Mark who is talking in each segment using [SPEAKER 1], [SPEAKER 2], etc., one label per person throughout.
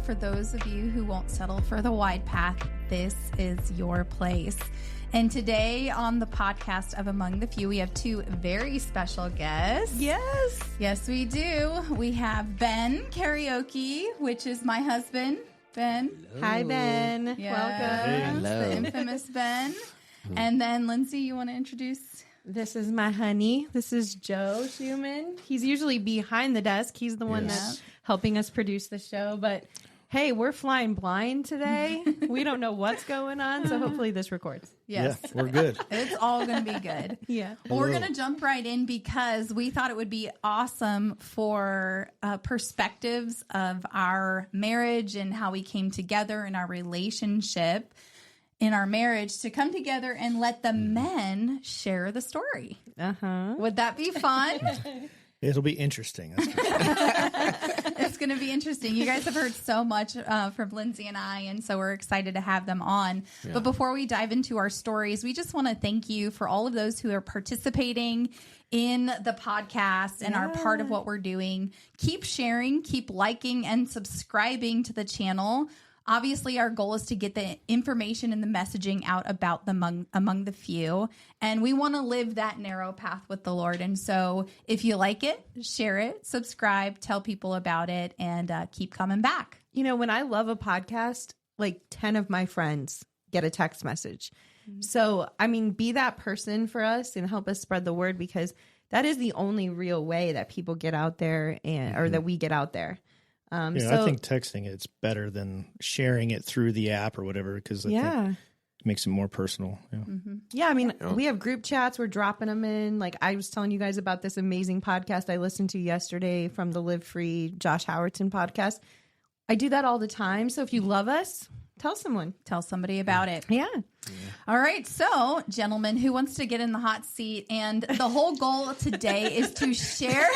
[SPEAKER 1] for those of you who won't settle for the wide path, this is your place. And today on the podcast of Among the Few, we have two very special guests. Yes, we do. We have Ben Karaoke, which is my husband, Ben.
[SPEAKER 2] Hello.
[SPEAKER 3] Hi, Ben.
[SPEAKER 1] Yes,
[SPEAKER 3] Welcome.
[SPEAKER 2] Hey. Hello.
[SPEAKER 1] the infamous Ben. And then, Lindsay, you want to introduce?
[SPEAKER 3] This is my honey. This is Joe Schumann. He's usually behind the desk. He's the one that's helping us produce the show. But hey, we're flying blind today. We don't know what's going on, so hopefully this records.
[SPEAKER 1] Yes.
[SPEAKER 2] Yeah, we're good.
[SPEAKER 1] It's all going to be good.
[SPEAKER 3] Yeah.
[SPEAKER 1] Well, we're going to jump right in because we thought it would be awesome for perspectives of our marriage and how we came together in our relationship, in our marriage, to come together and let the men share the story.
[SPEAKER 3] Uh-huh.
[SPEAKER 1] Would that be fun?
[SPEAKER 2] It'll be interesting. That's good.
[SPEAKER 1] It's going to be interesting. You guys have heard so much from Lindsay and I, and so we're excited to have them on. Yeah. But before we dive into our stories, we just want to thank you for all of those who are participating in the podcast and are part of what we're doing. Keep sharing, keep liking, and subscribing to the channel. Obviously, our goal is to get the information and the messaging out about the among the few. And we want to live that narrow path with the Lord. And so if you like it, share it, subscribe, tell people about it, and keep coming back.
[SPEAKER 3] You know, when I love a podcast, like 10 of my friends get a text message. Mm-hmm. So, I mean, be that person for us and help us spread the word, because that is the only real way that people get out there or that we get out there.
[SPEAKER 2] I think texting it's better than sharing it through the app or whatever, because I think it makes it more personal. Yeah,
[SPEAKER 3] yeah, I mean, we have group chats. We're dropping them in. Like I was telling you guys about this amazing podcast I listened to yesterday from the Live Free Josh Howardson podcast. I do that all the time. So if you love us, tell someone.
[SPEAKER 1] Tell somebody about it.
[SPEAKER 3] Yeah.
[SPEAKER 1] All right. So, gentlemen, who wants to get in the hot seat? And the whole goal today is to share.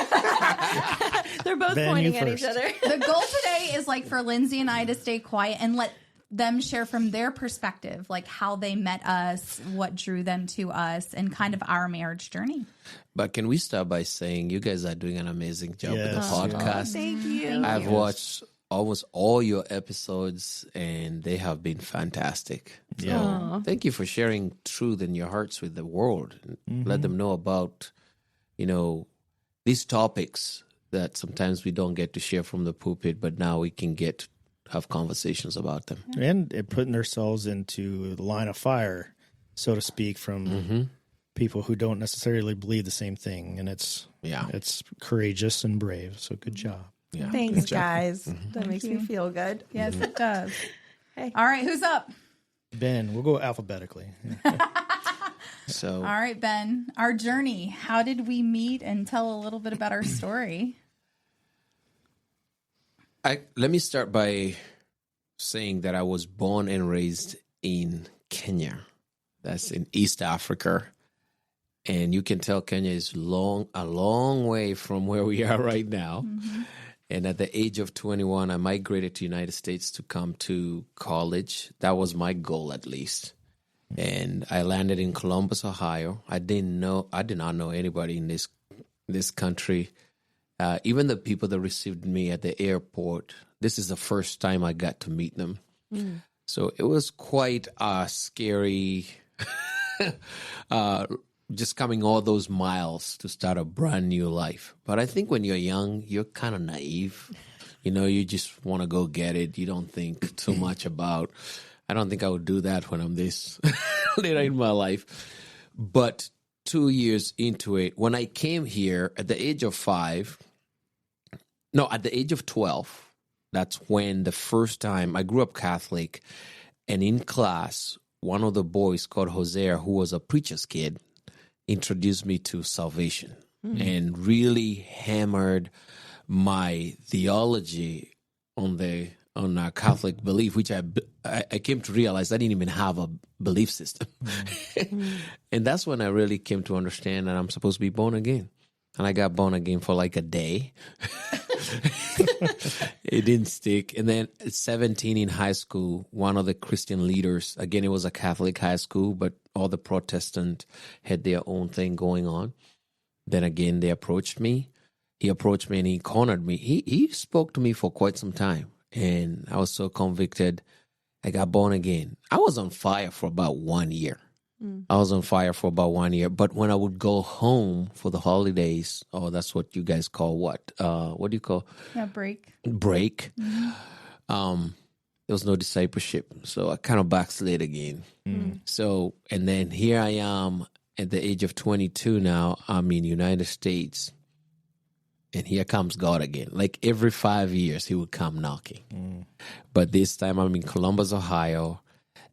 [SPEAKER 3] They're both
[SPEAKER 2] Ben,
[SPEAKER 3] pointing at
[SPEAKER 2] first.
[SPEAKER 3] each other.
[SPEAKER 1] The goal today is like for Lindsay and I to stay quiet and let them share from their perspective, like how they met us, what drew them to us, and kind of our marriage journey.
[SPEAKER 4] But can we start by saying you guys are doing an amazing job with the podcast?
[SPEAKER 3] Thank you.
[SPEAKER 4] I've watched almost all your episodes, and they have been fantastic. So thank you for sharing truth in your hearts with the world. Let them know about, these topics that sometimes we don't get to share from the pulpit, but now we can have conversations about them.
[SPEAKER 2] And putting ourselves into the line of fire, so to speak, from people who don't necessarily believe the same thing. And it's courageous and brave. So good job.
[SPEAKER 4] Yeah.
[SPEAKER 3] Thanks, guys. That makes me feel good.
[SPEAKER 1] Yes, it does.
[SPEAKER 3] Hey.
[SPEAKER 1] All right, who's up?
[SPEAKER 2] Ben, we'll go alphabetically.
[SPEAKER 4] So,
[SPEAKER 1] all right, Ben, our journey. How did we meet, and tell a little bit about our story?
[SPEAKER 4] let me start by saying that I was born and raised in Kenya. That's in East Africa. And you can tell Kenya is a long way from where we are right now. And at the age of 21, I migrated to the United States to come to college. That was my goal, at least. And I landed in Columbus, Ohio. I did not know anybody in this country. Even the people that received me at the airport, this is the first time I got to meet them. So it was quite scary, just coming all those miles to start a brand new life. But I think when you're young, you're kind of naive. You just want to go get it. You don't think too much about, I don't think I would do that when I'm this later in my life. But 2 years into it, when I came here at the age of 12, that's when the first time I grew up Catholic. And in class, one of the boys called Hosea, who was a preacher's kid, introduced me to salvation and really hammered my theology on our Catholic belief, which I came to realize I didn't even have a belief system. And that's when I really came to understand that I'm supposed to be born again. And I got born again for like a day. It didn't stick. And then at 17 in high school, one of the Christian leaders, again, it was a Catholic high school, but all the Protestants had their own thing going on. Then again, they approached me. He approached me and he cornered me. He spoke to me for quite some time. and I was so convicted. I got born again. I was on fire for about 1 year. I was on fire for about 1 year. But when I would go home for the holidays, that's what you guys call what? What do you call?
[SPEAKER 1] Yeah, break.
[SPEAKER 4] Break. There was no discipleship. So I kind of backslid again. So, and then here I am at the age of 22 now. I'm in the United States. And here comes God again. Like every 5 years, he would come knocking. But this time I'm in Columbus, Ohio,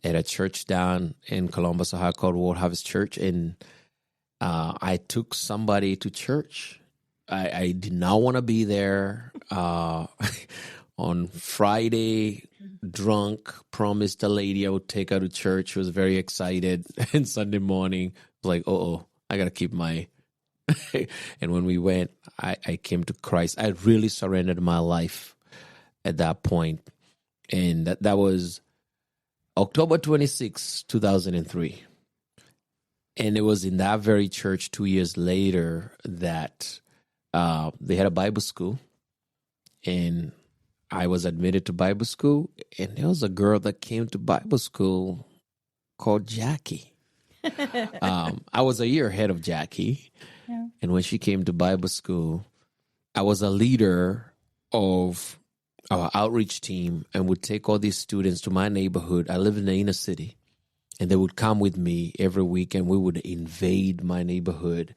[SPEAKER 4] at a church down in Columbus, Ohio called World Harvest Church. And I took somebody to church. I did not want to be there. On Friday, drunk, promised a lady I would take her to church. She was very excited. And Sunday morning, I was like, I got to keep my... And when we went, I came to Christ. I really surrendered my life at that point. And that was October 26, 2003. And it was in that very church 2 years later that they had a Bible school. And I was admitted to Bible school. And there was a girl that came to Bible school called Jackie. I was a year ahead of Jackie. Yeah. And when she came to Bible school, I was a leader of our outreach team and would take all these students to my neighborhood. I live in the inner city. And they would come with me every week and we would invade my neighborhood.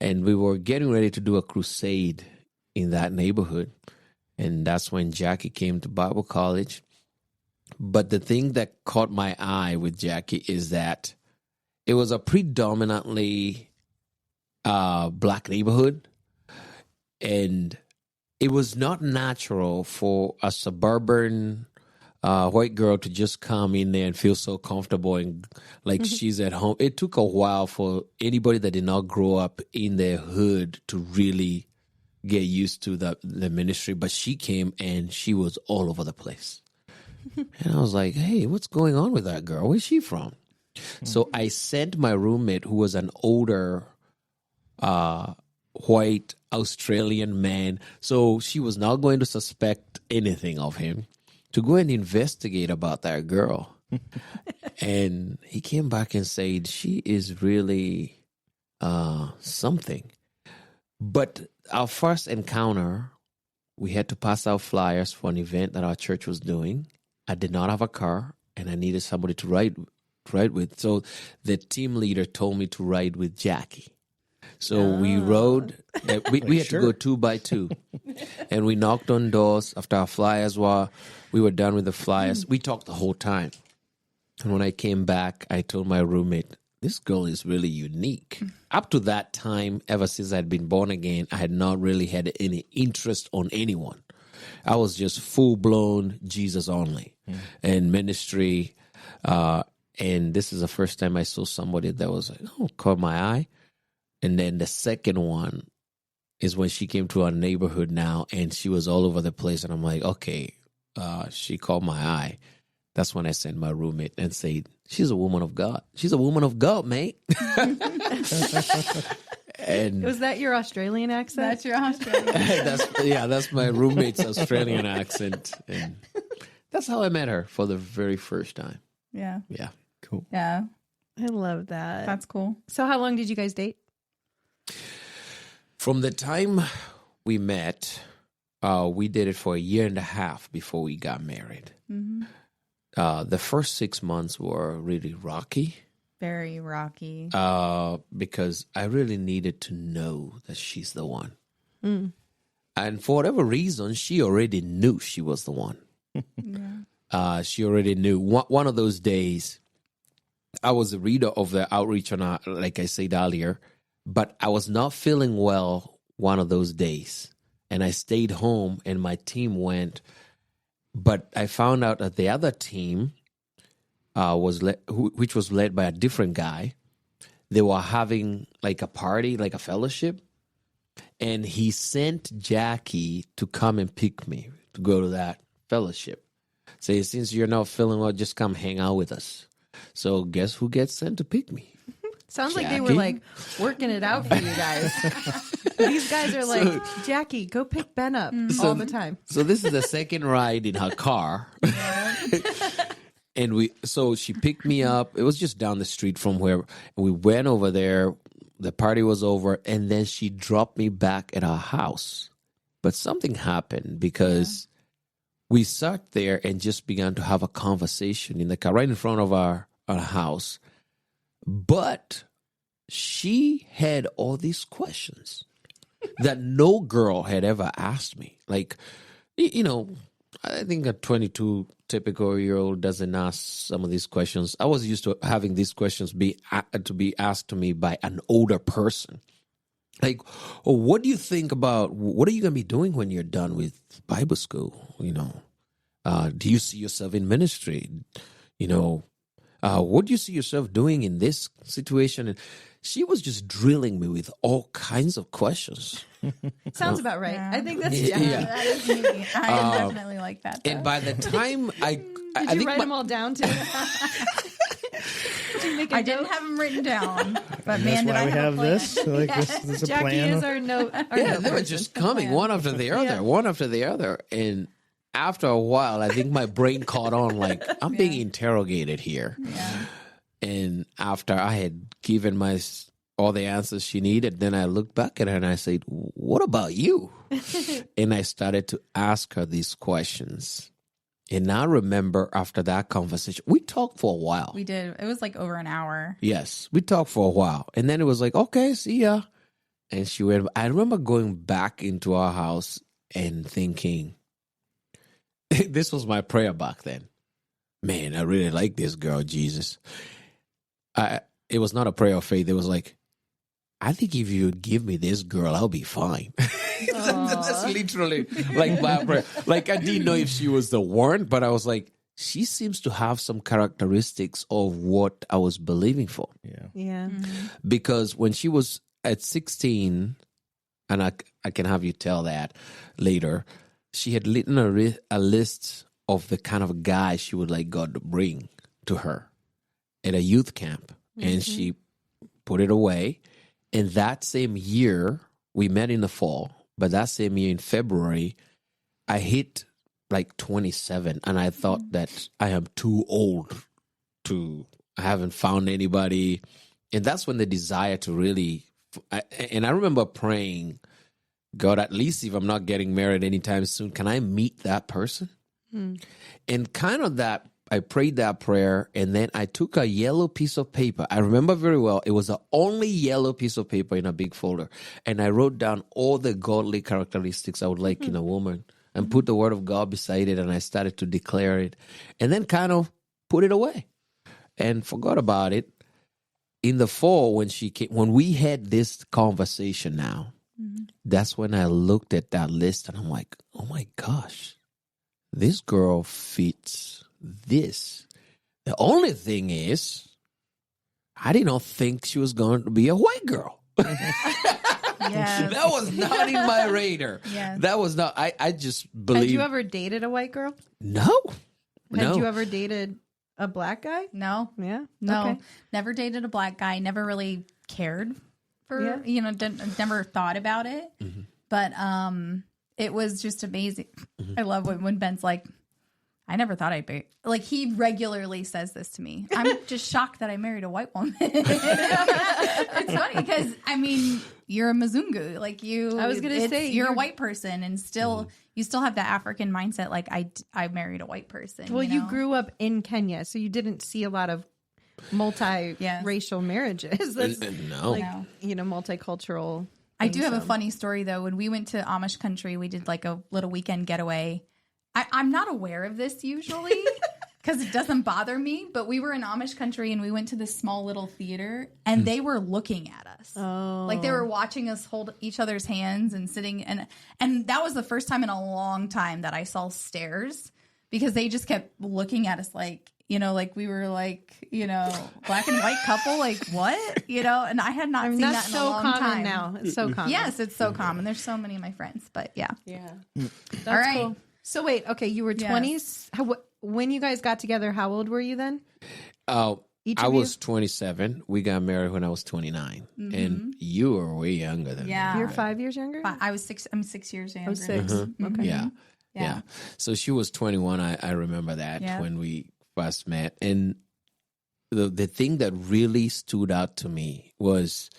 [SPEAKER 4] And we were getting ready to do a crusade in that neighborhood. And that's when Jackie came to Bible college. But the thing that caught my eye with Jackie is that it was a predominantly black neighborhood. And it was not natural for a suburban white girl to just come in there and feel so comfortable and like she's at home. It took a while for anybody that did not grow up in their hood to really get used to the ministry. But she came and she was all over the place. And I was like, hey, what's going on with that girl? Where's she from? So I sent my roommate, who was an older white Australian man, so she was not going to suspect anything of him, to go and investigate about that girl. And he came back and said, she is really something. But our first encounter, we had to pass out flyers for an event that our church was doing. I did not have a car, and I needed somebody to ride with. So the team leader told me to ride with Jackie. So we rode. We had to go 2 by 2, and we knocked on doors after our flyers we were done with the flyers. We talked the whole time. And when I came back, I told my roommate, this girl is really unique. Up to that time, ever since I'd been born again, I had not really had any interest on anyone. I was just full-blown Jesus only and ministry. And this is the first time I saw somebody that was like, caught my eye. And then the second one is when she came to our neighborhood now, and she was all over the place. And I'm like, okay, she caught my eye. That's when I sent my roommate and said, she's a woman of God. She's a woman of God, mate. And
[SPEAKER 3] was that your Australian accent?
[SPEAKER 1] That's your Australian accent.
[SPEAKER 4] That's my roommate's Australian accent. And that's how I met her for the very first time.
[SPEAKER 1] Yeah.
[SPEAKER 4] Yeah.
[SPEAKER 2] Cool.
[SPEAKER 1] Yeah.
[SPEAKER 3] I love that.
[SPEAKER 1] That's cool.
[SPEAKER 3] So how long did you guys date?
[SPEAKER 4] From the time we met, we did it for 1.5 years before we got married. Mm-hmm. The first 6 months were really rocky.
[SPEAKER 1] Very rocky.
[SPEAKER 4] Because I really needed to know that she's the one. And for whatever reason, she already knew she was the one. Yeah. She already knew. One of those days, I was a reader of the outreach, like I said earlier, but I was not feeling well one of those days. And I stayed home and my team went. But I found out that the other team, which was led by a different guy, they were having like a party, like a fellowship. And he sent Jackie to come and pick me to go to that fellowship. Say, since you're not feeling well, just come hang out with us. So guess who gets sent to pick me?
[SPEAKER 3] Sounds like they were like working it out for you guys. These guys are like, Jackie, go pick Ben up all the time.
[SPEAKER 4] So this is the second ride in her car. And she picked me up. It was just down the street from where we went over there. The party was over, and then she dropped me back at our house. But something happened because we sat there and just began to have a conversation in the car right in front of our house. But she had all these questions that no girl had ever asked me. Like, I think a 22 typical year-old doesn't ask some of these questions. I was used to having these questions to be asked to me by an older person. Like, what do you think about, what are you going to be doing when you're done with Bible school? Do you see yourself in ministry? What do you see yourself doing in this situation? And she was just drilling me with all kinds of questions.
[SPEAKER 3] Sounds about right.
[SPEAKER 1] Yeah.
[SPEAKER 3] I think that's
[SPEAKER 1] That is me. I am definitely like that. Though.
[SPEAKER 4] And by the time
[SPEAKER 3] Did you write them all down too? Did you make a
[SPEAKER 1] I
[SPEAKER 3] note?
[SPEAKER 1] didn't have them written down, but
[SPEAKER 2] And
[SPEAKER 1] man,
[SPEAKER 2] that's
[SPEAKER 1] did
[SPEAKER 2] why
[SPEAKER 1] I
[SPEAKER 2] we
[SPEAKER 1] have
[SPEAKER 2] have
[SPEAKER 1] a plan.
[SPEAKER 2] this. Like this is a
[SPEAKER 3] Jackie
[SPEAKER 2] plan.
[SPEAKER 3] is our note.
[SPEAKER 4] yeah, they were just coming one after the other, one after the other. And after a while, I think my brain caught on, like, I'm being interrogated here.
[SPEAKER 1] Yeah.
[SPEAKER 4] And after I had given all the answers she needed, then I looked back at her and I said, what about you? And I started to ask her these questions. And I remember after that conversation, we talked for a while.
[SPEAKER 1] We did. It was like over an hour.
[SPEAKER 4] Yes, we talked for a while. And then it was like, okay, see ya. And she went. I remember going back into our house and thinking, this was my prayer back then. Man, I really like this girl, Jesus. It was not a prayer of faith. It was like, I think if you give me this girl, I'll be fine. That's literally like my prayer. Like, I didn't know if she was the one, but I was like, she seems to have some characteristics of what I was believing for.
[SPEAKER 3] Yeah.
[SPEAKER 4] Because when she was at 16, and I can have you tell that later, she had written a list of the kind of guy she would like God to bring to her at a youth camp. And she put it away. And that same year, we met in the fall, but that same year in February, I hit like 27, and I thought that I am too old I haven't found anybody. And that's when the desire to really, and I remember praying, God, at least if I'm not getting married anytime soon, can I meet that person? And kind of that, I prayed that prayer, and then I took a yellow piece of paper. I remember very well. It was the only yellow piece of paper in a big folder. And I wrote down all the godly characteristics I would like in a woman and put the word of God beside it, and I started to declare it and then kind of put it away and forgot about it. In the fall, when we had this conversation now, that's when I looked at that list and I'm like, oh my gosh, this girl fits this. The only thing is, I did not think she was going to be a white girl.
[SPEAKER 1] Yes.
[SPEAKER 4] That was not in my radar.
[SPEAKER 1] Yes.
[SPEAKER 4] That was not. I just believe.
[SPEAKER 3] Had you ever dated a white girl?
[SPEAKER 4] No.
[SPEAKER 3] Had you ever dated a black guy?
[SPEAKER 1] No.
[SPEAKER 3] Yeah.
[SPEAKER 1] No.
[SPEAKER 3] Okay.
[SPEAKER 1] Never dated a black guy. Never really cared for, never thought about it. But it was just amazing. I love when Ben's like, I never thought I'd be like, he regularly says this to me. I'm just shocked that I married a white woman. It's funny because you're a Mzungu, like you.
[SPEAKER 3] I was gonna say
[SPEAKER 1] you're a white person, and still you still have the African mindset. Like I married a white person.
[SPEAKER 3] Well, you grew up in Kenya, so you didn't see a lot of multi-racial marriages. That's
[SPEAKER 4] No.
[SPEAKER 3] multicultural.
[SPEAKER 1] I do have a funny story though. When we went to Amish country, we did like a little weekend getaway. I'm not aware of this usually because it doesn't bother me, but we were in Amish country and we went to this small little theater and they were looking at us.
[SPEAKER 3] Oh.
[SPEAKER 1] Like they were watching us hold each other's hands and sitting and that was the first time in a long time that I saw stares because they just kept looking at us like, like we were like, black and white couple, like what? And I had not seen that in a long time.
[SPEAKER 3] Now. It's so common.
[SPEAKER 1] Yes, it's so common. There's so many of my friends, but yeah.
[SPEAKER 3] Yeah. That's
[SPEAKER 1] All right.
[SPEAKER 3] cool. So wait, okay, you were 20s. When you guys got together, how old were you then?
[SPEAKER 4] I was 27. We got married when I was 29.
[SPEAKER 1] Mm-hmm.
[SPEAKER 4] And you were way younger than me.
[SPEAKER 3] You're 5 years younger?
[SPEAKER 1] I was 6. I'm 6 years younger.
[SPEAKER 3] I was 6.
[SPEAKER 1] Mm-hmm.
[SPEAKER 3] Okay.
[SPEAKER 4] Yeah. So she was 21. I remember that when we first met. And the thing that really stood out to me was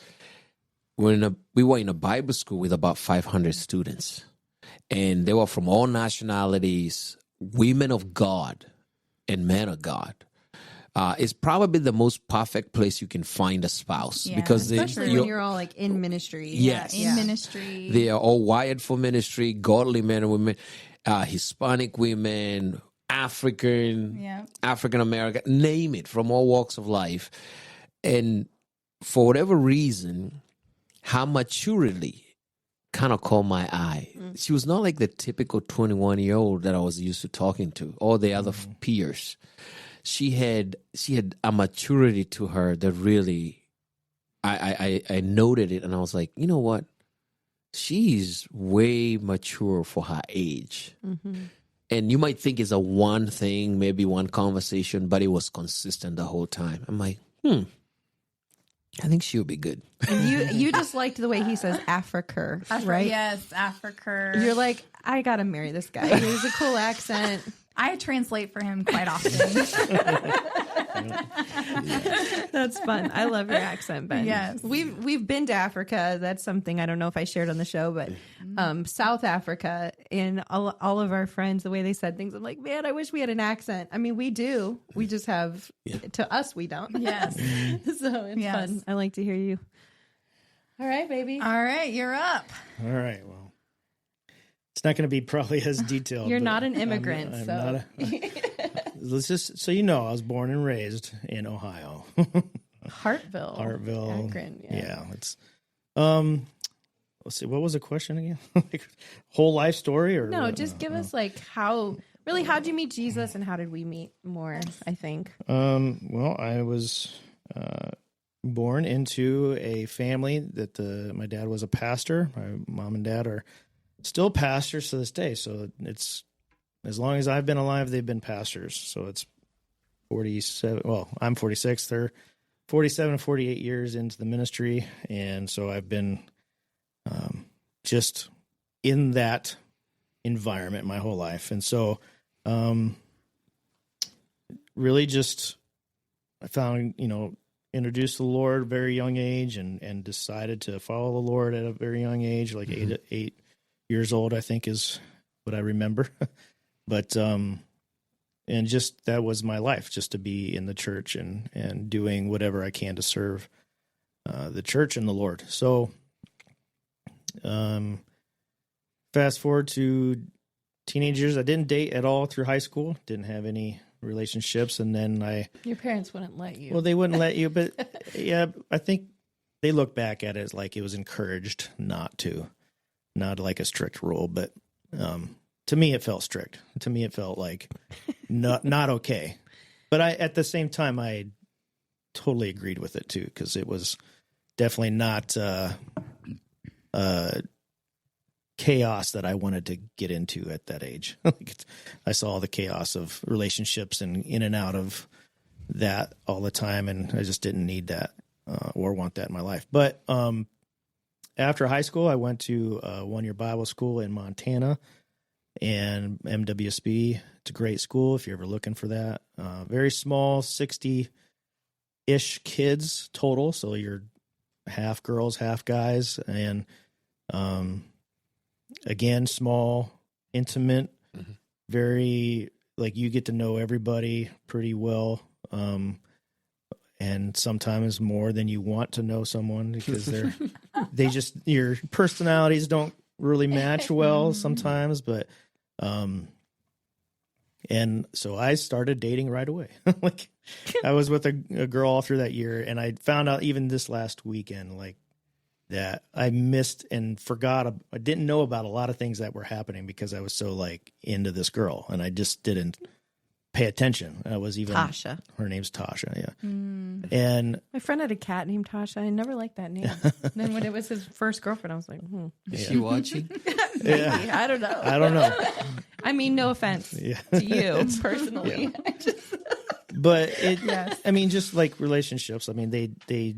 [SPEAKER 4] we were in a Bible school with about 500 students. And they were from all nationalities, women of God and men of God. It's probably the most perfect place you can find a spouse because
[SPEAKER 3] especially when you're all like in ministry.
[SPEAKER 4] Yes,
[SPEAKER 1] in ministry.
[SPEAKER 4] They are all wired for ministry. Godly men and women, Hispanic women, African American, name it, from all walks of life. And for whatever reason, her maturity kind of caught my eye. She was not like the typical 21-year-old that I was used to talking to, or the other peers. She had a maturity to her that really, I noted it, and I was like, you know what? She's way mature for her age. Mm-hmm. And you might think it's a one thing, maybe one conversation, but it was consistent the whole time. I'm like, I think she'll be good.
[SPEAKER 3] And you just liked the way he says Africa, right?
[SPEAKER 1] Yes, Africa.
[SPEAKER 3] You're like, I gotta marry this guy. He has a cool accent.
[SPEAKER 1] I translate for him quite often.
[SPEAKER 3] That's fun. I love your accent, Ben.
[SPEAKER 1] Yes.
[SPEAKER 3] We've been to Africa. That's something I don't know if I shared on the show, but South Africa, and all of our friends, the way they said things, I'm like, man, I wish we had an accent. I mean, we do. We just have, to us, we don't.
[SPEAKER 1] Yes.
[SPEAKER 3] So it's fun. I like to hear you. All right, baby.
[SPEAKER 1] All right, you're up.
[SPEAKER 2] All right, well. It's not going to be probably as detailed.
[SPEAKER 3] You're not an immigrant,
[SPEAKER 2] I'm
[SPEAKER 3] so.
[SPEAKER 2] Let's just so you know, I was born and raised in Ohio.
[SPEAKER 3] Hartville,
[SPEAKER 2] Akron. Yeah, it's. Let's see. What was the question again? Like, whole life story, or
[SPEAKER 3] no? Just give us like how'd you meet Jesus, and how did we meet more? I think.
[SPEAKER 2] Well, I was born into a family that my dad was a pastor. My mom and dad are still pastors to this day. So it's, as long as I've been alive, they've been pastors. So it's 47. Well, I'm 46. They're 47, 48 years into the ministry. And so I've been just in that environment my whole life. And so really just, I found, introduced to the Lord at a very young age and decided to follow the Lord at a very young age, like 8 years old, I think is what I remember. But, and just, that was my life, just to be in the church and doing whatever I can to serve the church and the Lord. So, fast forward to teenage years, I didn't date at all through high school, didn't have any relationships. And then
[SPEAKER 3] your parents wouldn't let you.
[SPEAKER 2] Well, they wouldn't let you, but yeah, I think they look back at it as like it was encouraged not like a strict rule, but to me it felt strict. To me it felt like not okay. But at the same time I totally agreed with it too, because it was definitely not chaos that I wanted to get into at that age. I saw the chaos of relationships and in and out of that all the time, and I just didn't need that or want that in my life. But after high school, I went to a one-year Bible school in Montana and MWSB. It's a great school if you're ever looking for that. Very small, 60-ish kids total, so you're half girls, half guys, and again, small, intimate, very, like, you get to know everybody pretty well, and sometimes more than you want to know someone, because your personalities don't really match well sometimes, but and so I started dating right away. Like, I was with a girl all through that year, and I found out even this last weekend, like, that I missed and forgot. I didn't know about a lot of things that were happening because I was so, like, into this girl, and I just didn't pay attention. I was even
[SPEAKER 3] Tasha.
[SPEAKER 2] Her name's Tasha, yeah. And
[SPEAKER 3] my friend had a cat named Tasha. I never liked that name. Then when it was his first girlfriend, I was like,
[SPEAKER 4] Is she watching?
[SPEAKER 3] Maybe. I don't know.
[SPEAKER 2] I don't know.
[SPEAKER 3] I mean, no offense to you personally.
[SPEAKER 2] But it,
[SPEAKER 3] Yes.
[SPEAKER 2] I mean, just like relationships, I mean, they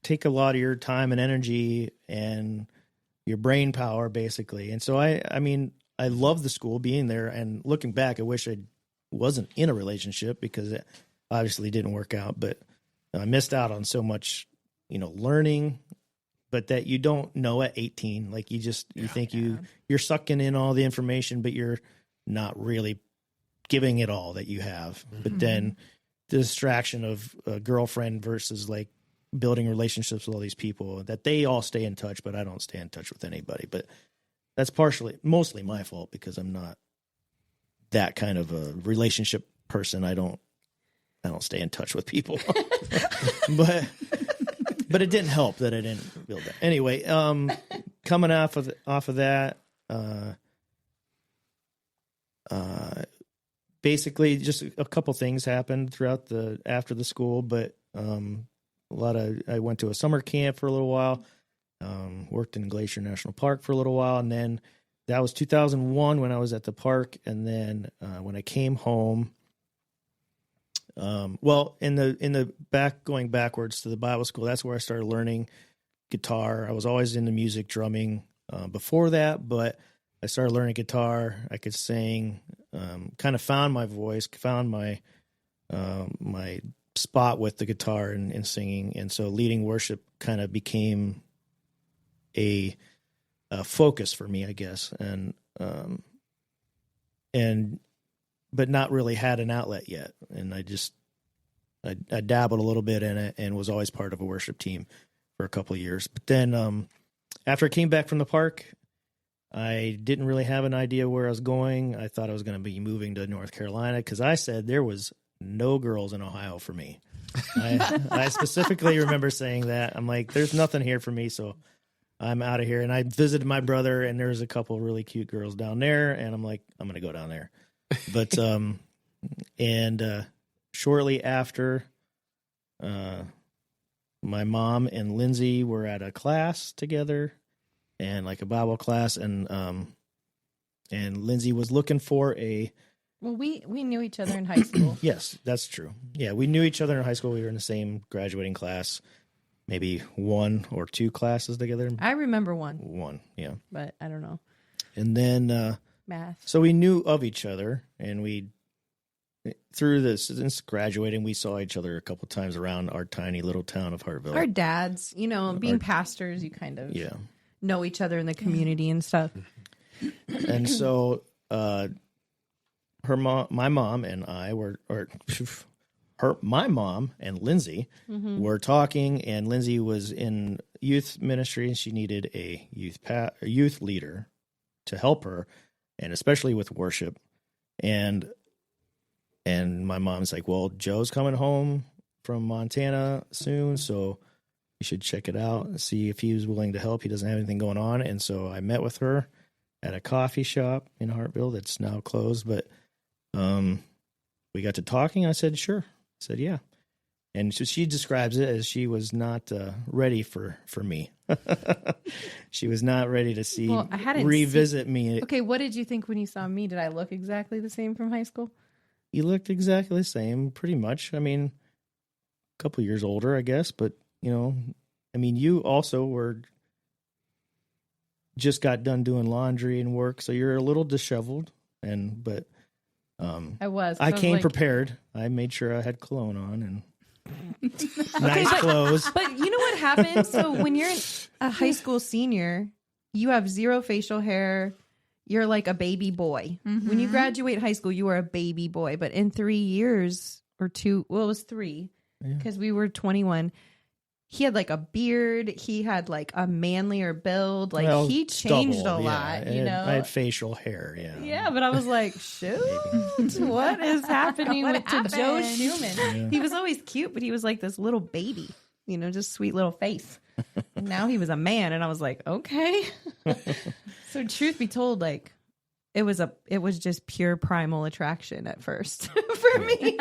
[SPEAKER 2] take a lot of your time and energy and your brain power, basically. And so I mean, I love the school, being there, and looking back, I wish I wasn't in a relationship because it obviously didn't work out, but I missed out on so much, learning, but that you don't know at 18. Like you think you're sucking in all the information, but you're not really giving it all that you have. Mm-hmm. But then the distraction of a girlfriend versus like building relationships with all these people, that they all stay in touch, but I don't stay in touch with anybody. But that's mostly my fault because I'm not that kind of a relationship person. I don't stay in touch with people, but it didn't help that I didn't build that. Anyway, coming off of that, basically just a couple things happened after the school, but I went to a summer camp for a little while, worked in Glacier National Park for a little while, and then that was 2001 when I was at the park, and then when I came home, in the going backwards to the Bible school, that's where I started learning guitar. I was always into music, drumming before that, but I started learning guitar. I could sing, kind of found my voice, found my spot with the guitar and singing. And so leading worship kind of became a focus for me, I guess. But not really had an outlet yet. And I dabbled a little bit in it and was always part of a worship team for a couple of years. But then after I came back from the park, I didn't really have an idea where I was going. I thought I was going to be moving to North Carolina because I said there was no girls in Ohio for me. I specifically remember saying that. I'm like, there's nothing here for me, so I'm out of here. And I visited my brother, and there was a couple of really cute girls down there, and I'm like, I'm going to go down there. But shortly after, my mom and Lindsay were at a class together, and like a Bible class, and Lindsay was looking for a.
[SPEAKER 3] Well, we knew each other in high school.
[SPEAKER 2] Yes, that's true. Yeah, we knew each other in high school. We were in the same graduating class, maybe 1 or 2 classes together.
[SPEAKER 3] I remember one.
[SPEAKER 2] One, yeah.
[SPEAKER 3] But I don't know.
[SPEAKER 2] And then
[SPEAKER 3] math.
[SPEAKER 2] So we knew of each other, and since graduating, we saw each other a couple times around our tiny little town of Hartville.
[SPEAKER 3] Our dads, being pastors, you kind of know each other in the community and stuff.
[SPEAKER 2] And so my mom and I my mom and Lindsay were talking, and Lindsay was in youth ministry, and she needed a youth leader to help her, and especially with worship. And my mom's like, well, Joe's coming home from Montana soon, so you should check it out and see if he was willing to help. He doesn't have anything going on. And so I met with her at a coffee shop in Hartville that's now closed, but we got to talking. I said, sure. I said, yeah. And so she describes it as she was not ready for me. She was not ready to revisit me.
[SPEAKER 3] Okay, what did you think when you saw me? Did I look exactly the same from high school?
[SPEAKER 2] You looked exactly the same, pretty much. I mean, a couple years older, I guess. But, you also just got done doing laundry and work, so you're a little disheveled. But I came prepared. I made sure I had cologne on and nice clothes.
[SPEAKER 3] But you know what happens? So when you're a high school senior, you have zero facial hair. You're like a baby boy. Mm-hmm. When you graduate high school, you are a baby boy. But in 3 years or 2, well, it was 3 because we were 21. He had like a beard. He had like a manlier build. Like he changed a lot,
[SPEAKER 2] I had facial hair. Yeah.
[SPEAKER 3] Yeah. But I was like, shoot, what is happening to Joe Schumann? Yeah. He was always cute, but he was like this little baby, just sweet little face. And now he was a man. And I was like, okay. So truth be told, like it was just pure primal attraction at first for me.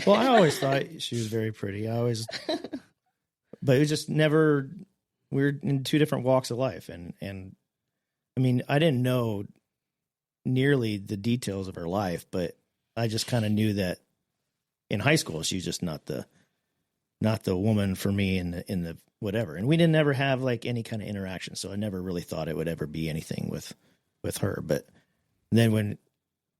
[SPEAKER 2] Well, I always thought she was very pretty. But it was just never, we were in 2 different walks of life. And I mean, I didn't know nearly the details of her life, but I just kind of knew that in high school, she's just not the woman for me in the whatever. And we didn't ever have like any kind of interaction. So I never really thought it would ever be anything with her. But then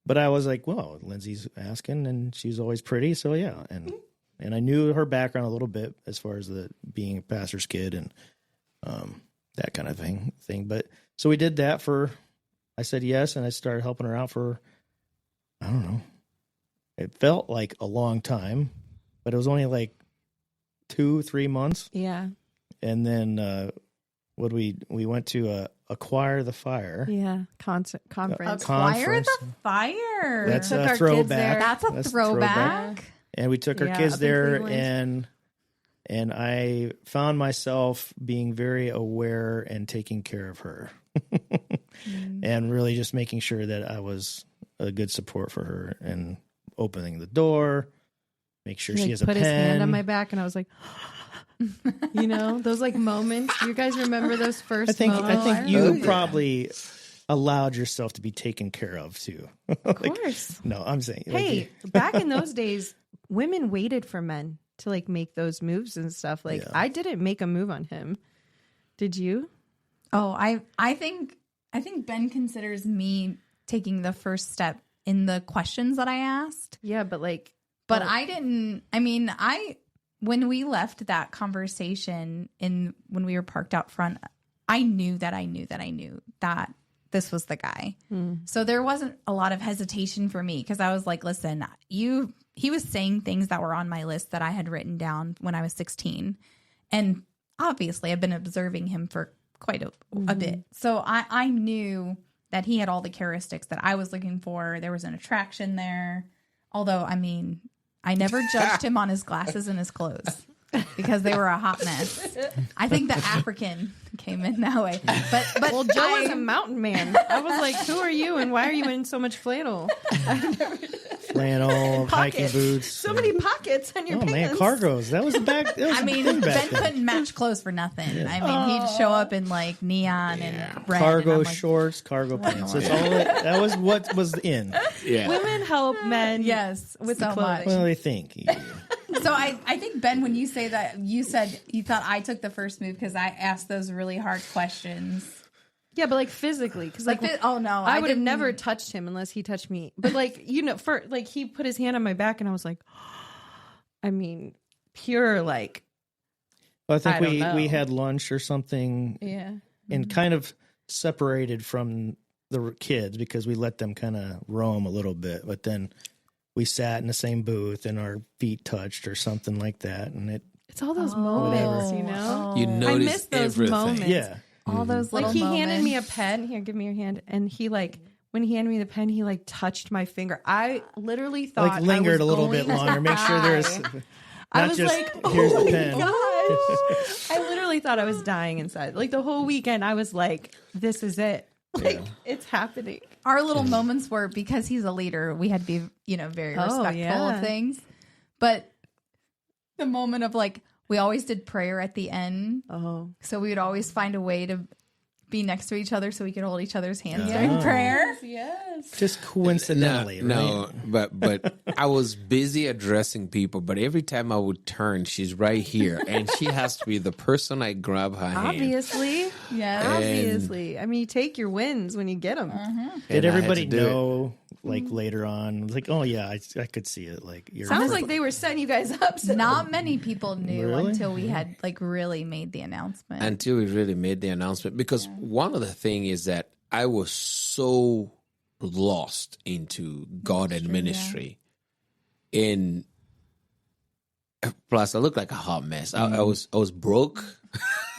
[SPEAKER 2] but I was like, well, Lindsay's asking and she's always pretty. So yeah. And I knew her background a little bit as far as being a pastor's kid and that kind of thing. But so we did that I said yes. And I started helping her out for, I don't know. It felt like a long time, but it was only like 2-3 months.
[SPEAKER 3] Yeah.
[SPEAKER 2] And then we went to Acquire the Fire.
[SPEAKER 3] Yeah. Conference.
[SPEAKER 1] Acquire the Fire.
[SPEAKER 2] That's
[SPEAKER 3] Took
[SPEAKER 2] a
[SPEAKER 3] our
[SPEAKER 2] throwback.
[SPEAKER 3] kids there.
[SPEAKER 1] That's a throwback.
[SPEAKER 2] And we took our
[SPEAKER 3] Yeah,
[SPEAKER 2] kids
[SPEAKER 3] up in
[SPEAKER 2] there,
[SPEAKER 3] Cleveland.
[SPEAKER 2] and I found myself being very aware and taking care of her, and really just making sure that I was a good support for her and opening the door, make sure she has a pen.
[SPEAKER 3] Put his hand on my back, and I was like, those like moments. You guys remember those first moments?
[SPEAKER 2] I think you probably allowed yourself to be taken care of too.
[SPEAKER 3] Of course.
[SPEAKER 2] No, I'm saying.
[SPEAKER 3] Hey, back in those days, women waited for men to like make those moves and stuff. Like I didn't make a move on him. Did you?
[SPEAKER 1] Oh, I think Ben considers me taking the first step in the questions that I asked.
[SPEAKER 3] Yeah, but
[SPEAKER 1] I didn't. I mean, when we left that conversation when we were parked out front, I knew that this was the guy. So there wasn't a lot of hesitation for me because I was like, listen, he was saying things that were on my list that I had written down when I was 16. And obviously I've been observing him for quite a bit. So I knew that he had all the characteristics that I was looking for. There was an attraction there. Although, I mean, I never judged him on his glasses and his clothes because they were a hot mess. I think the African came in that way. But
[SPEAKER 3] well, Joe was a mountain man. I was like, who are you and why are you in so much flannel?
[SPEAKER 2] Flannel, hiking boots.
[SPEAKER 3] So many pockets on your pants.
[SPEAKER 2] Oh, man, cargos. That was the back.
[SPEAKER 1] Ben couldn't match clothes for nothing. Yeah. I mean, he'd show up in like neon and red.
[SPEAKER 2] Cargo
[SPEAKER 1] and
[SPEAKER 2] shorts, cargo pants. That's all. That was what was in.
[SPEAKER 3] Yeah. Women help men.
[SPEAKER 1] Yes,
[SPEAKER 3] with
[SPEAKER 1] so
[SPEAKER 3] the clothes.
[SPEAKER 2] Well, they think. Yeah.
[SPEAKER 1] So I think, Ben, when you say that, you said you thought I took the first move because I asked those really hard questions.
[SPEAKER 3] Yeah, but like physically, because
[SPEAKER 1] oh no,
[SPEAKER 3] I would have never touched him unless he touched me. But like for like he put his hand on my back, and I was like, I mean, pure like.
[SPEAKER 2] Well, I think we had lunch or something.
[SPEAKER 3] Yeah,
[SPEAKER 2] and kind of separated from the kids because we let them kind of roam a little bit, but then we sat in the same booth and our feet touched or something like that, and it's
[SPEAKER 3] all those moments,
[SPEAKER 4] You notice
[SPEAKER 3] I miss those
[SPEAKER 4] everything.
[SPEAKER 3] moments.
[SPEAKER 2] Yeah.
[SPEAKER 1] All those little
[SPEAKER 3] like he
[SPEAKER 1] moments.
[SPEAKER 3] handed me a pen. Here, give me your hand. And he like when he handed me the pen, he like touched my finger. I literally thought
[SPEAKER 2] like lingered
[SPEAKER 3] I was
[SPEAKER 2] a little bit
[SPEAKER 3] going
[SPEAKER 2] longer.
[SPEAKER 3] to
[SPEAKER 2] Make sure there's
[SPEAKER 3] die.
[SPEAKER 2] not
[SPEAKER 3] I was
[SPEAKER 2] just
[SPEAKER 3] like,
[SPEAKER 2] here's
[SPEAKER 3] oh
[SPEAKER 2] the
[SPEAKER 3] my
[SPEAKER 2] pen.
[SPEAKER 3] gosh. I literally thought I was dying inside. Like the whole weekend, I was like, this is it. Like it's happening.
[SPEAKER 1] Our little moments were because he's a leader. We had to be, very respectful of things. But the moment of like, we always did prayer at the end.
[SPEAKER 3] Oh,
[SPEAKER 1] so we would always find a way to be next to each other so we could hold each other's hands during prayer.
[SPEAKER 3] yes.
[SPEAKER 2] Just coincidentally,
[SPEAKER 4] no,
[SPEAKER 2] right?
[SPEAKER 4] but I was busy addressing people. But every time I would turn, she's right here, and she has to be the person I grab her hand.
[SPEAKER 3] Obviously,
[SPEAKER 1] yes.
[SPEAKER 3] Obviously. I mean, you take your wins when you get them.
[SPEAKER 2] Did everybody know, like later on, like, oh yeah, I could see it. Like,
[SPEAKER 3] sounds like they were setting you guys up. So.
[SPEAKER 1] Not many people knew
[SPEAKER 2] Really?
[SPEAKER 1] until we had like really made the announcement.
[SPEAKER 4] Until we really made the announcement, because one of the things is that I was so lost into God and ministry, and plus I looked like a hot mess. I was broke.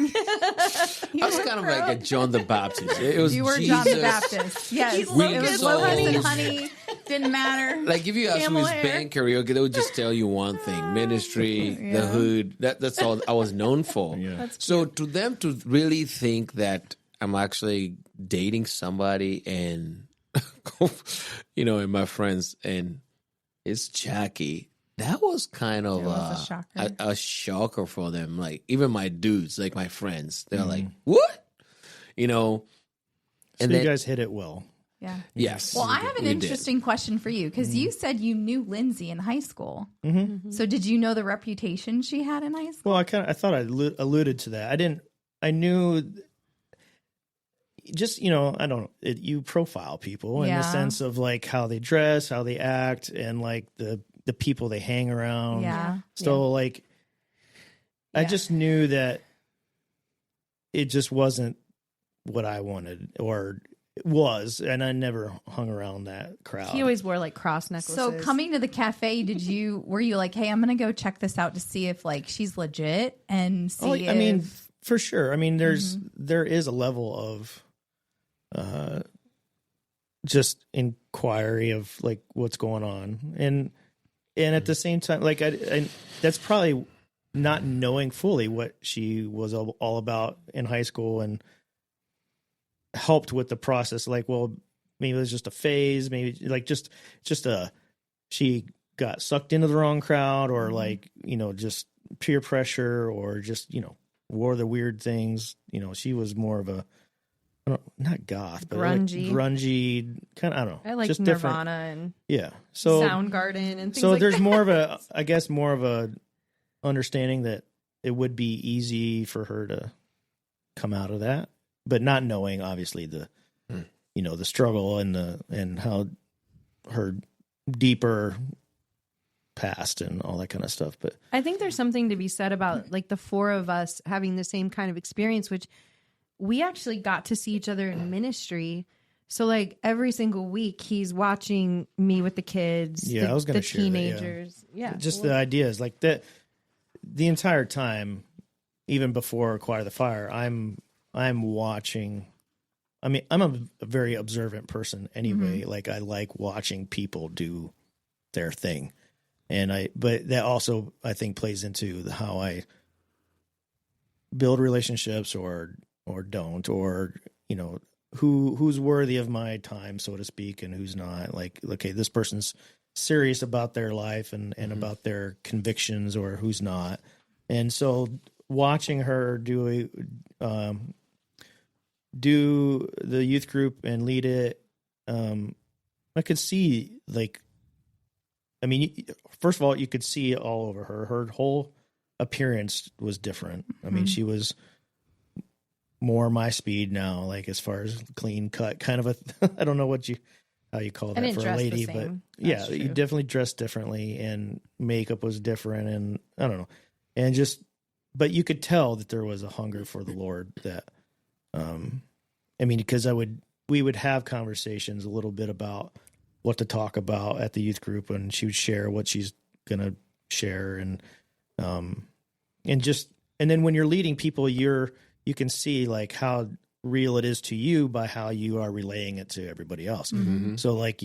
[SPEAKER 4] I was kind of like a John the Baptist. It was
[SPEAKER 1] you were
[SPEAKER 4] Jesus.
[SPEAKER 1] John the Baptist. Yes,
[SPEAKER 3] He's
[SPEAKER 1] it was
[SPEAKER 3] Lucas,
[SPEAKER 1] Lotus and
[SPEAKER 4] souls.
[SPEAKER 1] honey. Didn't matter.
[SPEAKER 4] Like if you ask me
[SPEAKER 3] Camel
[SPEAKER 4] who's
[SPEAKER 3] hair.
[SPEAKER 4] band karaoke, they would just tell you one thing: ministry, the hood. That's all I was known for.
[SPEAKER 2] Yeah.
[SPEAKER 4] So to them to really think that I'm actually dating somebody and and my friends and it's Jackie, that was kind of
[SPEAKER 1] was a shocker.
[SPEAKER 4] a shocker for them. Like even my dudes, like my friends, they're like, "What?" And
[SPEAKER 2] So
[SPEAKER 4] then
[SPEAKER 2] you guys hit it well.
[SPEAKER 1] Yeah.
[SPEAKER 4] Yes.
[SPEAKER 1] Well, I have an
[SPEAKER 4] we did.
[SPEAKER 1] interesting question for you because you said you knew Lindsay in high school.
[SPEAKER 2] Mm-hmm.
[SPEAKER 1] So did you know the reputation she had in high school?
[SPEAKER 2] Well, I thought I alluded to that. I knew just, I don't know, you profile people in the sense of like how they dress, how they act, and like the people they hang around.
[SPEAKER 1] Yeah.
[SPEAKER 2] So like, I just knew that it just wasn't what I wanted or was, and I never hung around that crowd.
[SPEAKER 3] He always wore like cross necklaces.
[SPEAKER 1] So coming to the cafe, were you like, hey, I'm going to go check this out to see if like she's legit and see
[SPEAKER 2] I mean, for sure. I mean, there is a level of just inquiry of like what's going on. And at the same time, like I that's probably not knowing fully what she was all about in high school, and helped with the process. Like, well, maybe it was just a phase, maybe like just she got sucked into the wrong crowd, or like, just peer pressure, or just, wore the weird things. She was more of a, not goth, but grungy kind of, I don't know.
[SPEAKER 3] I like
[SPEAKER 2] just
[SPEAKER 3] Nirvana
[SPEAKER 2] different.
[SPEAKER 3] and
[SPEAKER 2] So
[SPEAKER 3] Soundgarden and things
[SPEAKER 2] so
[SPEAKER 3] like
[SPEAKER 2] there's
[SPEAKER 3] that.
[SPEAKER 2] more of a, I guess, more of a understanding that it would be easy for her to come out of that, but not knowing obviously the the struggle and how her deeper past and all that kind of stuff. But
[SPEAKER 3] I think there's something to be said about like the four of us having the same kind of experience, which we actually got to see each other in ministry. So like every single week he's watching me with the kids,
[SPEAKER 2] I was going
[SPEAKER 3] the
[SPEAKER 2] to share
[SPEAKER 3] teenagers.
[SPEAKER 2] that, just the ideas like that. The entire time, even before Acquire the Fire, I'm watching. I mean, I'm a very observant person anyway. Like I like watching people do their thing, but that also I think plays into how I build relationships or don't, or who's worthy of my time, so to speak, and who's not. Like, okay, this person's serious about their life and about their convictions, or who's not. And so watching her do the youth group and lead it, I could see, like, I mean, first of all, you could see it all over her. Her whole appearance was different. I mean, she was more my speed now, like as far as clean cut, kind of I don't know how you call that for a lady, but yeah, you definitely dressed differently, and makeup was different, and I don't know, and but you could tell that there was a hunger for the Lord. That, I mean, because we would have conversations a little bit about what to talk about at the youth group, and she would share what she's gonna share, and then when you're leading people, you can see like how real it is to you by how you are relaying it to everybody else. So like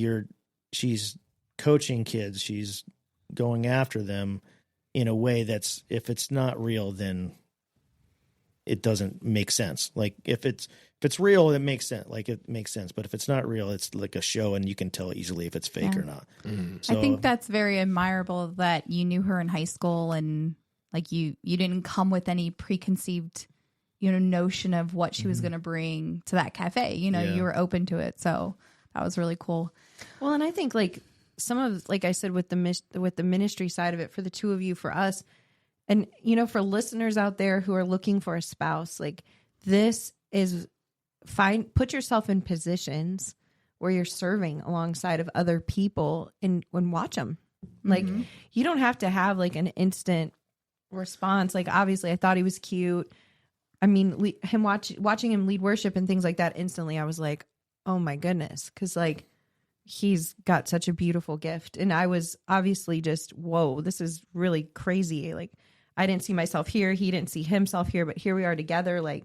[SPEAKER 2] she's coaching kids, she's going after them in a way that's, if it's not real, then it doesn't make sense. Like if it's real, it makes sense. Like it makes sense. But if it's not real, it's like a show, and you can tell easily if it's fake or not. So,
[SPEAKER 1] I think that's very admirable that you knew her in high school, and like you didn't come with any preconceived notion of what she was going to bring to that cafe. You were open to it. So that was really cool.
[SPEAKER 3] Well, and I think like some of, like I said, with the ministry side of it, for the two of you, for us, and, for listeners out there who are looking for a spouse, like this is put yourself in positions where you're serving alongside of other people and watch them. Like you don't have to have like an instant response. Like, obviously I thought he was cute. I mean, watching him lead worship and things like that, instantly I was like, oh my goodness. 'Cause like he's got such a beautiful gift. And I was obviously just, whoa, this is really crazy. Like I didn't see myself here. He didn't see himself here, but here we are together. Like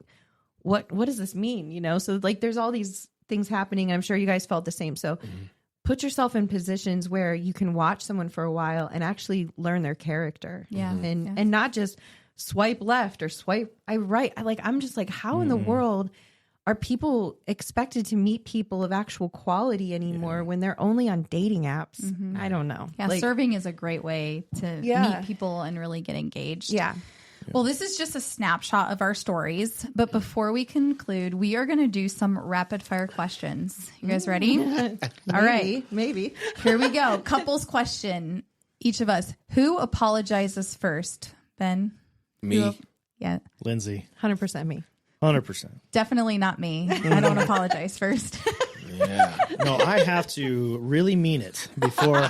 [SPEAKER 3] what does this mean? So like there's all these things happening. I'm sure you guys felt the same. So put yourself in positions where you can watch someone for a while and actually learn their character.
[SPEAKER 1] Yeah.
[SPEAKER 3] And not just swipe left or swipe right. I'm just like, how in the world are people expected to meet people of actual quality anymore when they're only on dating apps? I don't know.
[SPEAKER 1] Yeah, serving is a great way to meet people and really get engaged.
[SPEAKER 3] Yeah.
[SPEAKER 1] Well, this is just a snapshot of our stories. But before we conclude, we are going to do some rapid fire questions. You guys ready? All right.
[SPEAKER 3] Maybe.
[SPEAKER 1] Here we go. Couples question. Each of us. Who apologizes first? Ben?
[SPEAKER 4] Me.
[SPEAKER 1] Yeah.
[SPEAKER 2] Lindsay,
[SPEAKER 3] 100% me.
[SPEAKER 2] 100%.
[SPEAKER 1] Definitely not me. I don't apologize first.
[SPEAKER 4] Yeah.
[SPEAKER 2] No, I have to really mean it before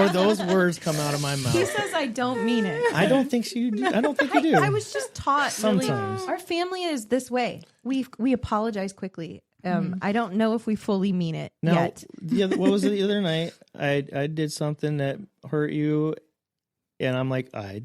[SPEAKER 2] those words come out of my mouth.
[SPEAKER 3] He says I don't mean it.
[SPEAKER 2] I don't think you do. I don't think you do.
[SPEAKER 3] I was just taught
[SPEAKER 2] Sometimes.
[SPEAKER 3] really, our family is this way. We apologize quickly. I don't know if we fully mean it yet.
[SPEAKER 2] What was it the other night? I did something that hurt you, and I'm like, I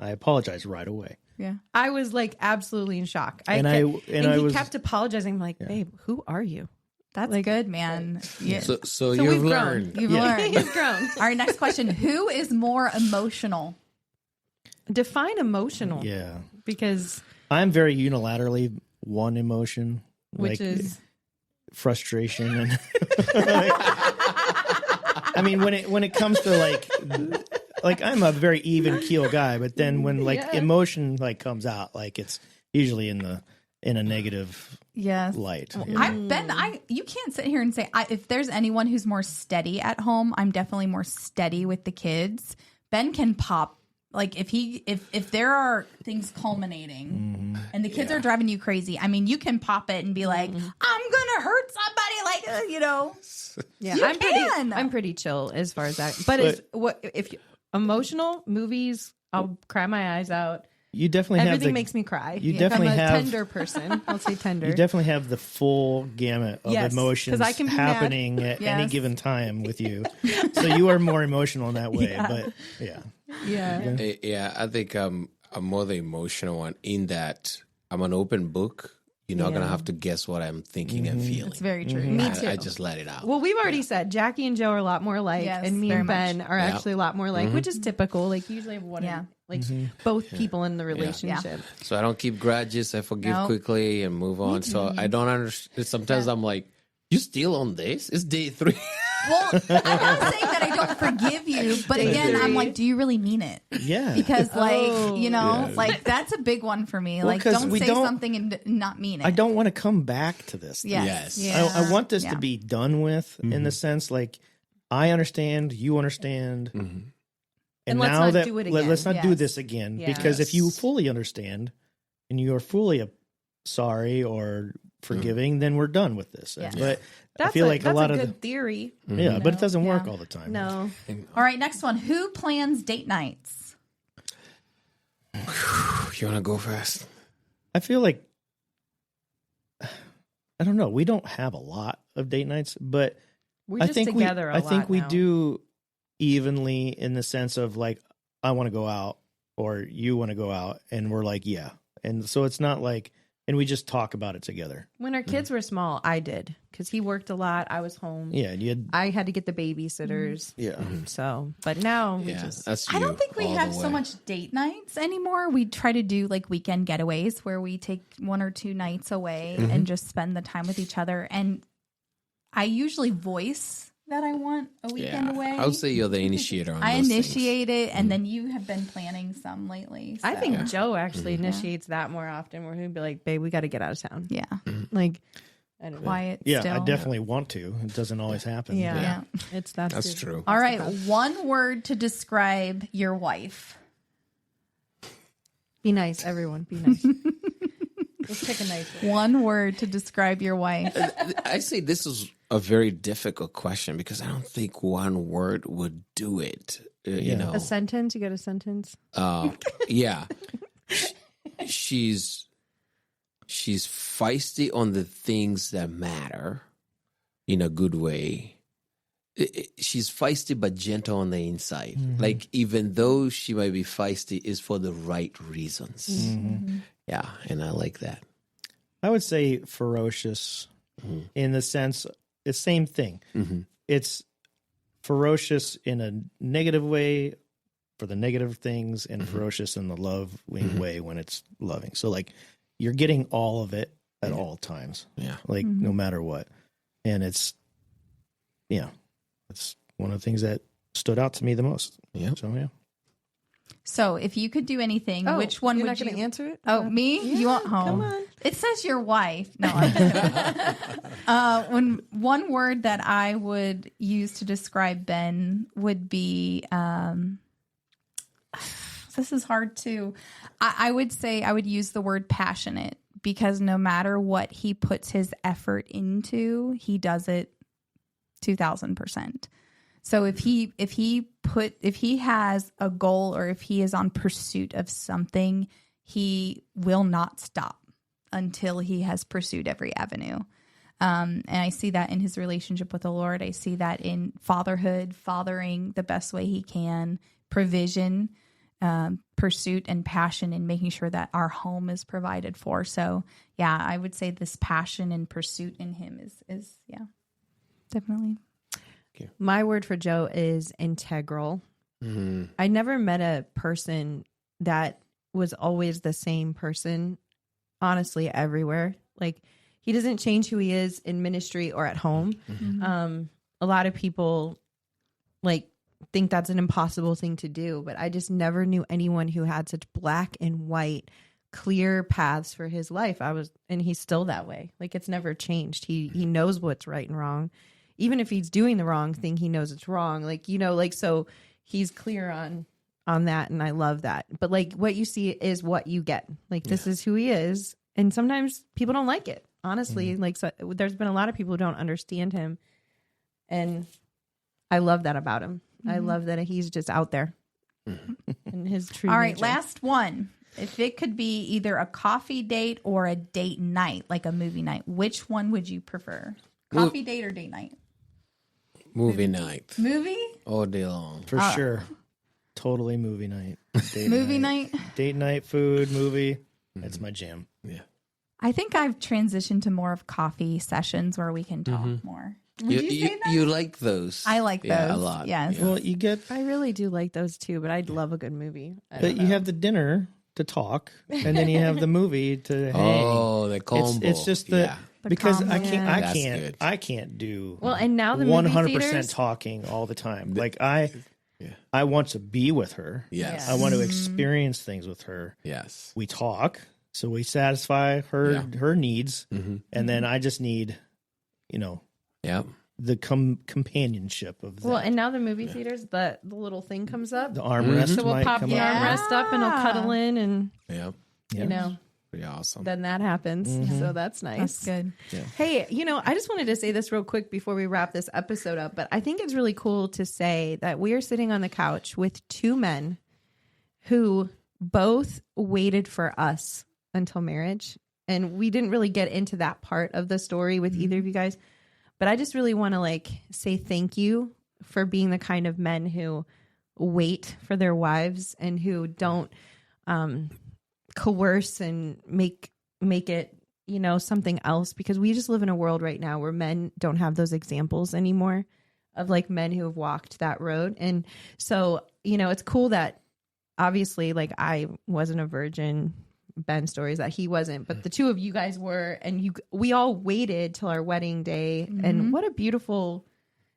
[SPEAKER 2] apologize right away.
[SPEAKER 1] Yeah.
[SPEAKER 3] I was like absolutely in shock.
[SPEAKER 2] He
[SPEAKER 3] Kept apologizing. I'm like, babe, who are you?
[SPEAKER 1] That's good, man. Yeah.
[SPEAKER 4] So you've learned.
[SPEAKER 1] You've learned.
[SPEAKER 3] He's grown.
[SPEAKER 1] All right, next question. Who is more emotional?
[SPEAKER 3] Define emotional.
[SPEAKER 2] Yeah.
[SPEAKER 3] Because
[SPEAKER 2] I'm very unilaterally one emotion.
[SPEAKER 3] which is
[SPEAKER 2] frustration and I mean when it comes to like I'm a very even keel guy, but then when emotion comes out, it's usually in a negative light.
[SPEAKER 1] You can't sit here and say if there's anyone who's more steady at home, I'm definitely more steady with the kids. Ben can pop if there are things culminating and the kids are driving you crazy. I mean, you can pop it and be like, I'm gonna hurt somebody,
[SPEAKER 3] Yeah,
[SPEAKER 1] you
[SPEAKER 3] I'm pretty chill as far as that. But if emotional movies, I'll cry my eyes out.
[SPEAKER 2] You definitely
[SPEAKER 3] everything makes me cry.
[SPEAKER 2] You definitely
[SPEAKER 3] I'm a
[SPEAKER 2] have
[SPEAKER 3] tender person. I'll say tender.
[SPEAKER 2] You definitely have the full gamut of emotions
[SPEAKER 3] I can be
[SPEAKER 2] happening at any given time with you. So you are more emotional in that way. But
[SPEAKER 3] yeah.
[SPEAKER 4] I think I'm more the emotional one in that I'm an open book. You're not going to have to guess what I'm thinking and feeling.
[SPEAKER 1] It's very true.
[SPEAKER 3] Me too.
[SPEAKER 4] I just let it out.
[SPEAKER 3] Well, we've already said Jackie and Joe are a lot more alike, and me and Ben are actually a lot more alike, which is typical. Usually both people in the relationship.
[SPEAKER 4] So I don't keep grudges. I forgive quickly and move on. So I don't understand. Sometimes I'm like, you still on this? It's day 3.
[SPEAKER 1] Well, I'm not saying that I don't forgive you, but again, I'm like, do you really mean it?
[SPEAKER 2] Yeah.
[SPEAKER 1] Because that's a big one for me.
[SPEAKER 2] Well,
[SPEAKER 1] don't say something and not mean it.
[SPEAKER 2] I don't want to come back to this.
[SPEAKER 1] Yes.
[SPEAKER 2] Yeah. I want this to be done with in the sense I understand, you understand. And
[SPEAKER 3] let's
[SPEAKER 2] now
[SPEAKER 3] not do it again.
[SPEAKER 2] Let's not do this again. Because if you fully understand and you are fully sorry or forgiving, then we're done with this.
[SPEAKER 1] Yes.
[SPEAKER 2] But I feel like a lot of
[SPEAKER 3] good theory.
[SPEAKER 2] Yeah, but it doesn't work all the time.
[SPEAKER 3] No.
[SPEAKER 1] All right, next one. Who plans date nights?
[SPEAKER 4] You want to go first?
[SPEAKER 2] I feel like I don't know. We don't have a lot of date nights, but
[SPEAKER 3] We're just together a lot.
[SPEAKER 2] I think we
[SPEAKER 3] now.
[SPEAKER 2] do evenly in the sense of I want to go out or you want to go out, and we're like, yeah. And so it's not and we just talk about it together.
[SPEAKER 3] When our kids were small, I did because he worked a lot. I was home.
[SPEAKER 2] Yeah,
[SPEAKER 3] I had to get the babysitters.
[SPEAKER 2] Yeah.
[SPEAKER 3] So, but now
[SPEAKER 4] that's you.
[SPEAKER 1] I don't think we have so much date nights anymore. We try to do weekend getaways where we take 1 or 2 nights away and just spend the time with each other. And I usually voice that I want a weekend away.
[SPEAKER 4] I would say you're the initiator on
[SPEAKER 1] I
[SPEAKER 4] those
[SPEAKER 1] initiate it, and then you have been planning some lately. So.
[SPEAKER 3] I think Joe actually initiates that more often, where he'd be like, "Babe, we got to get out of town."
[SPEAKER 1] Yeah,
[SPEAKER 3] I don't know.
[SPEAKER 1] Quiet.
[SPEAKER 2] Yeah,
[SPEAKER 1] still.
[SPEAKER 2] I definitely want to. It doesn't always happen.
[SPEAKER 3] Yeah.
[SPEAKER 4] That's true.
[SPEAKER 1] All right, one word to describe your wife.
[SPEAKER 3] Be nice, everyone. Be nice. Let's pick a nice word.
[SPEAKER 1] One word to describe your wife.
[SPEAKER 4] I say this is a very difficult question because I don't think one word would do it. You know,
[SPEAKER 3] A sentence. You got a sentence?
[SPEAKER 4] Yeah. She's feisty on the things that matter in a good way. She's feisty but gentle on the inside. Even though she might be feisty, is for the right reasons. Yeah, and I like that.
[SPEAKER 2] I would say ferocious in the sense, the same thing. It's ferocious in a negative way for the negative things and ferocious in the loving way when it's loving. So you're getting all of it at all times.
[SPEAKER 4] Yeah.
[SPEAKER 2] No matter what. And it's one of the things that stood out to me the most.
[SPEAKER 4] Yeah.
[SPEAKER 2] So, yeah.
[SPEAKER 1] So if you could do anything, which one
[SPEAKER 3] you're
[SPEAKER 1] would
[SPEAKER 3] not
[SPEAKER 1] you
[SPEAKER 3] going to answer it?
[SPEAKER 1] Oh, me?
[SPEAKER 3] Yeah,
[SPEAKER 1] You want home?
[SPEAKER 3] come on.
[SPEAKER 1] It says your wife. No, I'm just when one word that I would use to describe Ben would be this is hard too. I would say I would use the word passionate, because no matter what he puts his effort into, he does it 2,000%. So if he has a goal, or if he is on pursuit of something, he will not stop until he has pursued every avenue. And I see that in his relationship with the Lord. I see that in fatherhood, fathering the best way he can, provision, pursuit and passion, and making sure that our home is provided for. So yeah, I would say this passion and pursuit in him is definitely.
[SPEAKER 3] My word for Joe is integral.
[SPEAKER 4] Mm-hmm.
[SPEAKER 3] I never met a person that was always the same person, honestly, everywhere. Like, he doesn't change who he is in ministry or at home.
[SPEAKER 1] Mm-hmm.
[SPEAKER 3] A lot of people think that's an impossible thing to do, but I just never knew anyone who had such black and white, clear paths for his life. And he's still that way. Like, it's never changed. He knows what's right and wrong. Even if he's doing the wrong thing, he knows it's wrong. So he's clear on that. And I love that. But what you see is what you get. This is who he is. And sometimes people don't like it. Honestly, so there's been a lot of people who don't understand him. And I love that about him. Mm-hmm. I love that he's just out there in his true
[SPEAKER 1] All right,
[SPEAKER 3] nature.
[SPEAKER 1] last one. If it could be either a coffee date or a date night, like a movie night, which one would you prefer? Coffee date or date night?
[SPEAKER 4] Movie night.
[SPEAKER 1] Movie?
[SPEAKER 4] All day long.
[SPEAKER 2] For sure. Totally movie night. Date
[SPEAKER 1] Movie night?
[SPEAKER 2] Date night, food, movie. That's my jam.
[SPEAKER 4] Yeah.
[SPEAKER 1] I think I've transitioned to more of coffee sessions where we can talk more. Would you say that?
[SPEAKER 4] You like those?
[SPEAKER 1] I like those.
[SPEAKER 4] Yeah, a lot.
[SPEAKER 1] Yes.
[SPEAKER 4] Yeah.
[SPEAKER 2] Well, you get,
[SPEAKER 3] I really do like those too, but I'd love a good movie.
[SPEAKER 2] but you have the dinner to talk, and then you have the movie to hang.
[SPEAKER 4] Oh, the combo.
[SPEAKER 2] It's just
[SPEAKER 4] yeah.
[SPEAKER 2] because
[SPEAKER 1] combo.
[SPEAKER 2] I
[SPEAKER 4] That's good.
[SPEAKER 2] can't do
[SPEAKER 3] Well, and now the movie
[SPEAKER 2] 100%
[SPEAKER 3] theaters,
[SPEAKER 2] talking all the time. I want to be with her.
[SPEAKER 4] Yes.
[SPEAKER 2] I want to experience things with her.
[SPEAKER 4] Yes.
[SPEAKER 2] We talk, so we satisfy her needs, and then I just need,
[SPEAKER 4] Yeah.
[SPEAKER 2] the companionship of that.
[SPEAKER 3] well, and now the movie theaters, the little thing comes up.
[SPEAKER 2] The armrest
[SPEAKER 3] So we'll
[SPEAKER 2] might
[SPEAKER 3] pop
[SPEAKER 2] come
[SPEAKER 3] the
[SPEAKER 2] up.
[SPEAKER 3] armrest up and I'll cuddle in, and
[SPEAKER 4] Yeah.
[SPEAKER 2] Yeah.
[SPEAKER 4] Pretty awesome.
[SPEAKER 3] then that happens. So that's nice.
[SPEAKER 1] That's good.
[SPEAKER 3] Hey, I just wanted to say this real quick before we wrap this episode up, but I think it's really cool to say that we are sitting on the couch with two men who both waited for us until marriage. And we didn't really get into that part of the story with either of you guys, but I just really want to say thank you for being the kind of men who wait for their wives and who don't coerce and make it something else, because we just live in a world right now where men don't have those examples anymore of men who have walked that road. And so it's cool that obviously I wasn't a virgin. Ben stories that he wasn't, but the two of you guys were, and we all waited till our wedding day. And what a beautiful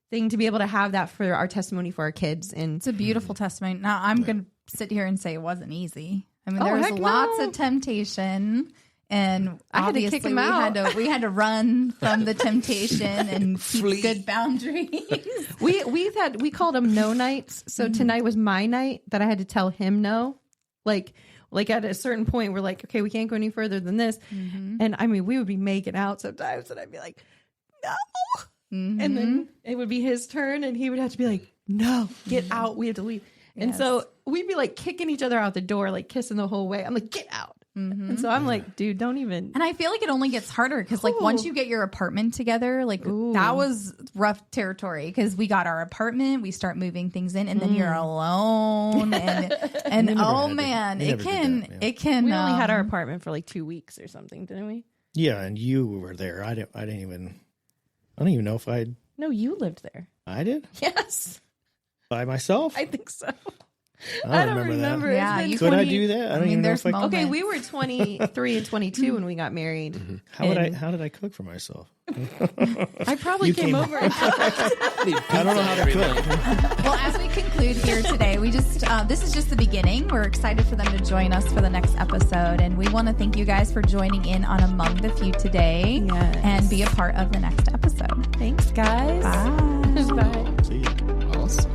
[SPEAKER 3] thing to be able to have that for our testimony for our kids. And
[SPEAKER 1] It's a beautiful testimony. Now, I'm going to sit here and say it wasn't easy. I mean, there was
[SPEAKER 3] heck
[SPEAKER 1] lots
[SPEAKER 3] no.
[SPEAKER 1] of temptation, and
[SPEAKER 3] I had to
[SPEAKER 1] obviously
[SPEAKER 3] kick him out.
[SPEAKER 1] we had to run from the temptation and keep
[SPEAKER 4] Flee.
[SPEAKER 1] good boundaries.
[SPEAKER 3] we called them no nights. So tonight was my night that I had to tell him no. Like at a certain point, we're like, okay, we can't go any further than this. And I mean, we would be making out sometimes, and I'd be like, no. And then it would be his turn, and he would have to be like, no, get out. We have to leave. And so we'd be kicking each other out the door, kissing the whole way. I'm like, get out. And so I'm like, dude, don't even.
[SPEAKER 1] And I feel like it only gets harder because once you get your apartment together, that was rough territory, because we got our apartment, we start moving things in, and then you're alone, and oh man, it can.
[SPEAKER 3] We only had our apartment for 2 weeks or something, didn't we?
[SPEAKER 2] Yeah, and you were there. I don't even know if
[SPEAKER 3] No, you lived there.
[SPEAKER 2] I did
[SPEAKER 3] Yes,
[SPEAKER 2] by myself.
[SPEAKER 3] I think so.
[SPEAKER 2] I don't remember that.
[SPEAKER 1] Yeah,
[SPEAKER 3] It's
[SPEAKER 1] you
[SPEAKER 3] been
[SPEAKER 2] Could I
[SPEAKER 3] 20
[SPEAKER 2] do that? I don't even know
[SPEAKER 1] there's
[SPEAKER 2] if I could.
[SPEAKER 3] Okay, we were 23 and 22 when we got married.
[SPEAKER 2] How did I cook for myself?
[SPEAKER 3] I probably
[SPEAKER 2] You
[SPEAKER 3] came
[SPEAKER 2] came-
[SPEAKER 3] over. And
[SPEAKER 2] I don't know how to cook.
[SPEAKER 1] Well, as we conclude here today, we just this is just the beginning. We're excited for them to join us for the next episode, and we want to thank you guys for joining in on Among the Few today,
[SPEAKER 3] Yes.
[SPEAKER 1] and be a part of the next episode.
[SPEAKER 3] Thanks, guys.
[SPEAKER 1] Bye.
[SPEAKER 3] Bye.
[SPEAKER 2] See you.
[SPEAKER 4] Awesome.